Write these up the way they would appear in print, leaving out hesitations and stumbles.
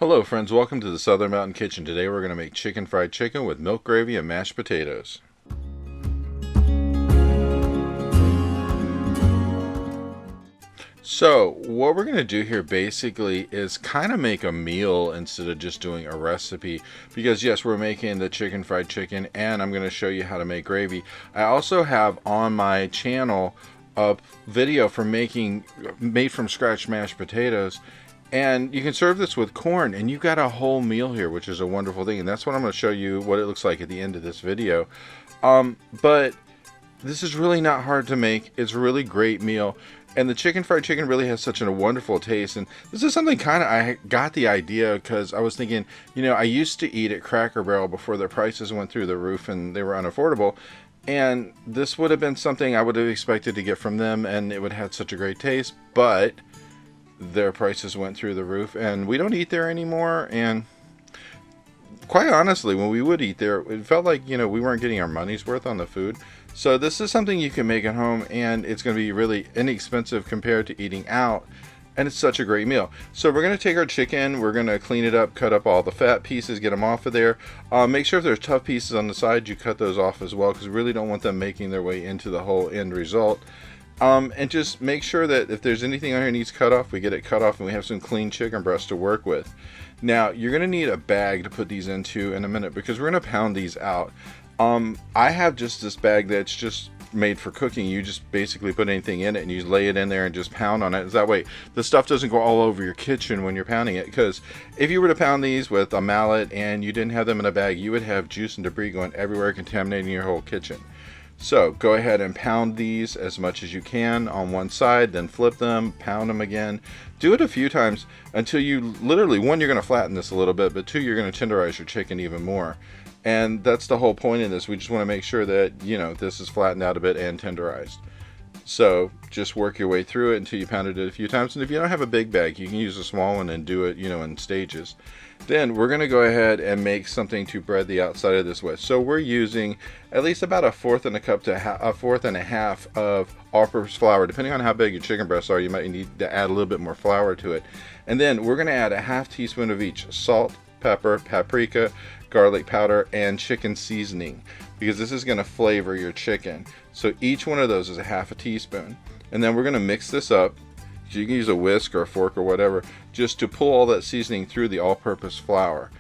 Hello friends, welcome to the Southern Mountain Kitchen. Today we're going to make chicken fried chicken with milk gravy and mashed potatoes. So what we're going to do here basically is kind of make a meal instead of just doing a recipe, because yes, we're making the chicken fried chicken and I'm going to show you how to make gravy. I also have on my channel a video for making made from scratch mashed potatoes. And you can serve this with corn and you got a whole meal here, which is a wonderful thing. And that's what I'm going to show you what it looks like at the end of this video. But this is really not hard to make. It's a really great meal. And the chicken fried chicken really has such a wonderful taste. And this is something kind of I got the idea because I was thinking, I used to eat at Cracker Barrel before their prices went through the roof and they were unaffordable. And this would have been something I would have expected to get from them and it would have had such a great taste. But their prices went through the roof and we don't eat there anymore. And quite honestly, when we would eat there, it felt like we weren't getting our money's worth on the food. So this is something you can make at home and it's going to be really inexpensive compared to eating out, and it's such a great meal. So we're going to take our chicken, we're going to clean it up, cut up all the fat pieces, get them off of there. Make sure if there's tough pieces on the side, you cut those off as well, because we really don't want them making their way into the whole end result. And just make sure that if there's anything on here needs cut off, we get it cut off and we have some clean chicken breast to work with. Now, you're going to need a bag to put these into in a minute because we're going to pound these out. I have just this bag that's just made for cooking. You just basically put anything in it and you lay it in there and just pound on it. That way the stuff doesn't go all over your kitchen when you're pounding it, because if you were to pound these with a mallet and you didn't have them in a bag, you would have juice and debris going everywhere, contaminating your whole kitchen. So go ahead and pound these as much as you can on one side, then flip them, pound them again. Do it a few times until you literally, one, you're going to flatten this a little bit, but two, you're going to tenderize your chicken even more. And that's the whole point of this. We just want to make sure that, this is flattened out a bit and tenderized. So just work your way through it until you pounded it a few times. And if you don't have a big bag, you can use a small one and do it, in stages. Then we're going to go ahead and make something to bread the outside of this with. So we're using at least about a fourth and a half of all-purpose flour. Depending on how big your chicken breasts are, you might need to add a little bit more flour to it. And then we're going to add a half teaspoon of each: salt, pepper, paprika, garlic powder, and chicken seasoning, because this is going to flavor your chicken. So each one of those is a half a teaspoon. And then we're going to mix this up. So you can use a whisk or a fork or whatever just to pull all that seasoning through the all-purpose flour.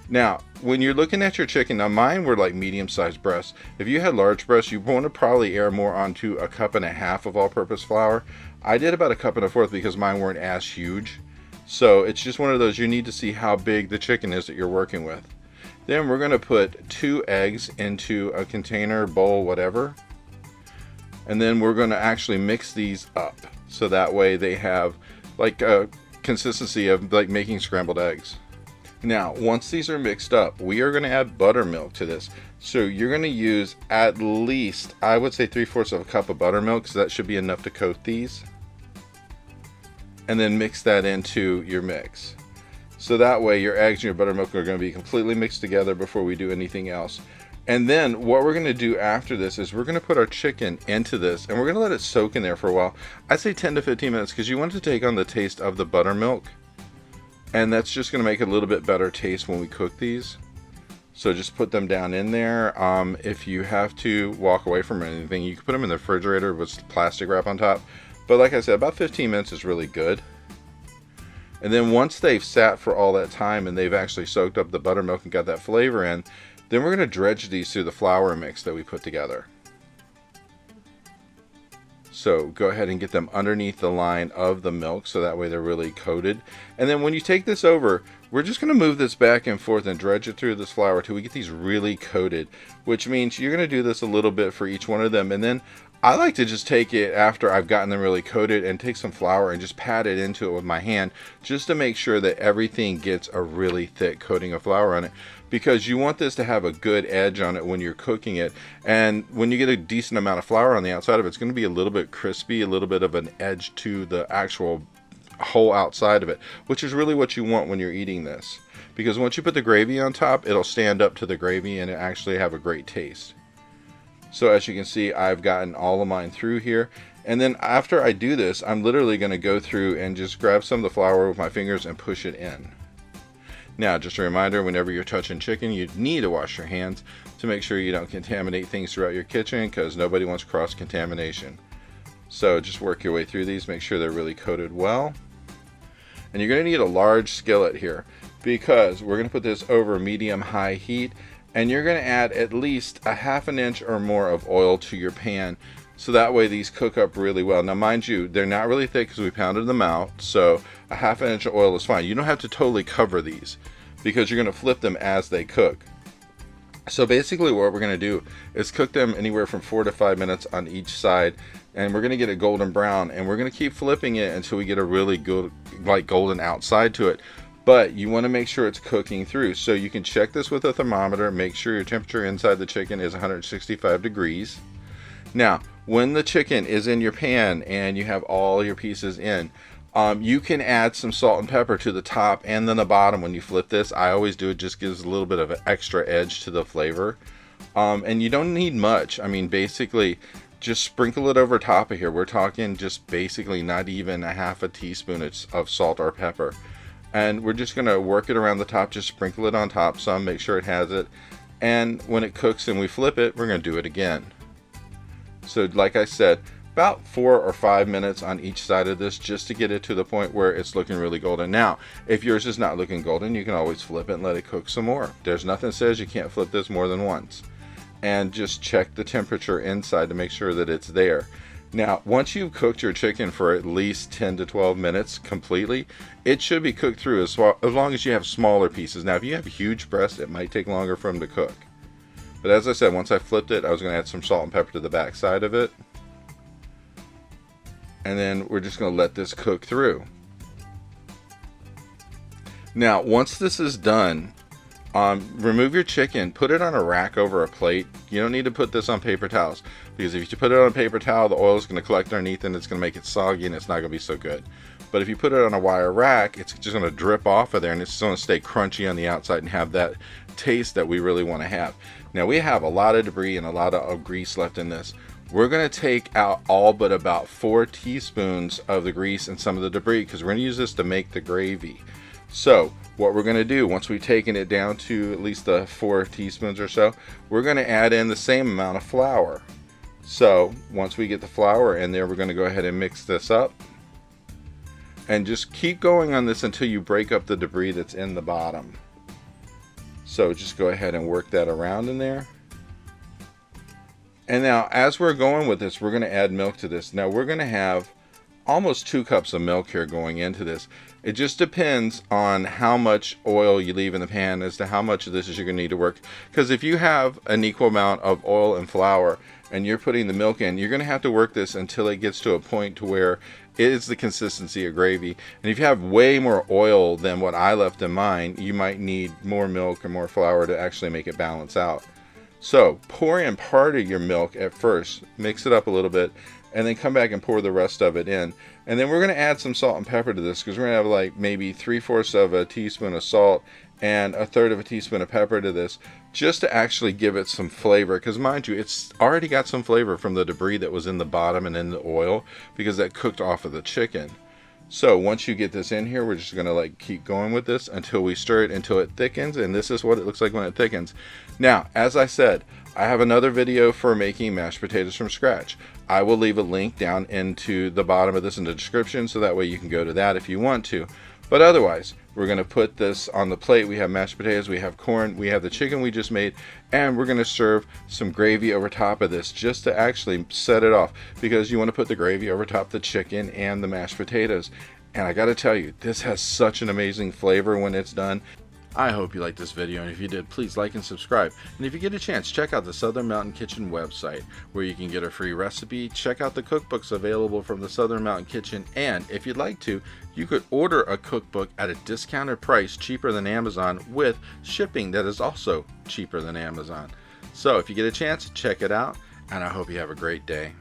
Now, when you're looking at your chicken, now mine were like medium-sized breasts. If you had large breasts, you want to probably err more onto a cup and a half of all-purpose flour. I did about a cup and a fourth because mine weren't as huge. So it's just one of those, you need to see how big the chicken is that you're working with. Then we're going to put 2 eggs into a container, bowl, whatever. And then we're going to actually mix these up, so that way they have like a consistency of like making scrambled eggs. Now, once these are mixed up, we are going to add buttermilk to this. So you're going to use at least, I would say, 3/4 of a cup of buttermilk, so that should be enough to coat these. And then mix that into your mix. So that way your eggs and your buttermilk are going to be completely mixed together before we do anything else. And then what we're going to do after this is we're going to put our chicken into this and we're going to let it soak in there for a while. I'd say 10 to 15 minutes, because you want it to take on the taste of the buttermilk. And that's just going to make it a little bit better taste when we cook these. So just put them down in there. If you have to walk away from anything, you can put them in the refrigerator with plastic wrap on top. But like I said, about 15 minutes is really good. And then once they've sat for all that time and they've actually soaked up the buttermilk and got that flavor in, then we're going to dredge these through the flour mix that we put together. So go ahead and get them underneath the line of the milk, so that way they're really coated. And then when you take this over, we're just going to move this back and forth and dredge it through this flour till we get these really coated, which means you're going to do this a little bit for each one of them. And then I like to just take it after I've gotten them really coated and take some flour and just pat it into it with my hand, just to make sure that everything gets a really thick coating of flour on it, because you want this to have a good edge on it when you're cooking it. And when you get a decent amount of flour on the outside of it, it's going to be a little bit crispy, a little bit of an edge to the actual whole outside of it, which is really what you want when you're eating this, because once you put the gravy on top, it'll stand up to the gravy and it actually have a great taste. So as you can see, I've gotten all of mine through here. And then after I do this, I'm literally going to go through and just grab some of the flour with my fingers and push it in. Now, just a reminder, whenever you're touching chicken, you need to wash your hands to make sure you don't contaminate things throughout your kitchen, because nobody wants cross-contamination. So just work your way through these, make sure they're really coated well. And you're going to need a large skillet here, because we're going to put this over medium-high heat, and you're going to add at least a ½ inch or more of oil to your pan, so that way these cook up really well. Now mind you, they're not really thick because we pounded them out, so a ½ inch of oil is fine. You don't have to totally cover these, because you're going to flip them as they cook. So basically what we're going to do is cook them anywhere from 4 to 5 minutes on each side, and we're going to get a golden brown, and we're going to keep flipping it until we get a really good, like, golden outside to it. But you want to make sure it's cooking through, so you can check this with a thermometer. Make sure your temperature inside the chicken is 165 degrees. Now, when the chicken is in your pan and you have all your pieces in, you can add some salt and pepper to the top and then the bottom when you flip this. I always do it, just gives a little bit of an extra edge to the flavor. And you don't need much. I mean, basically, just sprinkle it over top of here. We're talking just basically not even a ½ teaspoon of salt or pepper. And we're just going to work it around the top, just sprinkle it on top some, make sure it has it. And when it cooks and we flip it, we're going to do it again. So like I said, about 4 or 5 minutes on each side of this, just to get it to the point where it's looking really golden. Now, if yours is not looking golden, you can always flip it and let it cook some more. There's nothing that says you can't flip this more than once. And just check the temperature inside to make sure that it's there. Now, once you've cooked your chicken for at least 10 to 12 minutes completely, it should be cooked through as long as you have smaller pieces. Now, if you have huge breasts, it might take longer for them to cook. But as I said, once I flipped it, I was going to add some salt and pepper to the back side of it. And then we're just going to let this cook through. Now, once this is done, remove your chicken, put it on a rack over a plate. You don't need to put this on paper towels, because if you put it on a paper towel, the oil is going to collect underneath and it's going to make it soggy and it's not going to be so good. But if you put it on a wire rack, it's just going to drip off of there and it's going to stay crunchy on the outside and have that taste that we really want to have. Now, we have a lot of debris and a lot of grease left in this. We're going to take out all but about 4 teaspoons of the grease and some of the debris, because we're going to use this to make the gravy. So what we're going to do, once we've taken it down to at least the 4 teaspoons or so, we're going to add in the same amount of flour. So once we get the flour in there, we're going to go ahead and mix this up. And just keep going on this until you break up the debris that's in the bottom. So just go ahead and work that around in there. And now, as we're going with this, we're going to add milk to this. Now, we're going to have almost 2 cups of milk here going into this. It just depends on how much oil you leave in the pan as to how much of this is you're going to need to work. Because if you have an equal amount of oil and flour and you're putting the milk in, you're going to have to work this until it gets to a point to where it is the consistency of gravy. And if you have way more oil than what I left in mine, you might need more milk and more flour to actually make it balance out. So pour in part of your milk at first, mix it up a little bit, and then come back and pour the rest of it in. And then we're going to add some salt and pepper to this, because we're going to have like maybe 3/4 of a teaspoon of salt and 1/3 of a teaspoon of pepper to this, just to actually give it some flavor. Because mind you, it's already got some flavor from the debris that was in the bottom and in the oil, because that cooked off of the chicken. So once you get this in here, we're just going to like keep going with this until we stir it until it thickens, and this is what it looks like when it thickens. Now, as I said, I have another video for making mashed potatoes from scratch. I will leave a link down into the bottom of this in the description, so that way you can go to that if you want to. But otherwise, we're going to put this on the plate. We have mashed potatoes, we have corn, we have the chicken we just made, and we're going to serve some gravy over top of this, just to actually set it off, because you want to put the gravy over top the chicken and the mashed potatoes. And I got to tell you, this has such an amazing flavor when it's done. I hope you liked this video, and if you did, please like and subscribe. And if you get a chance, check out the Southern Mountain Kitchen website, where you can get a free recipe, check out the cookbooks available from the Southern Mountain Kitchen, and if you'd like to, you could order a cookbook at a discounted price, cheaper than Amazon, with shipping that is also cheaper than Amazon. So if you get a chance, check it out, and I hope you have a great day.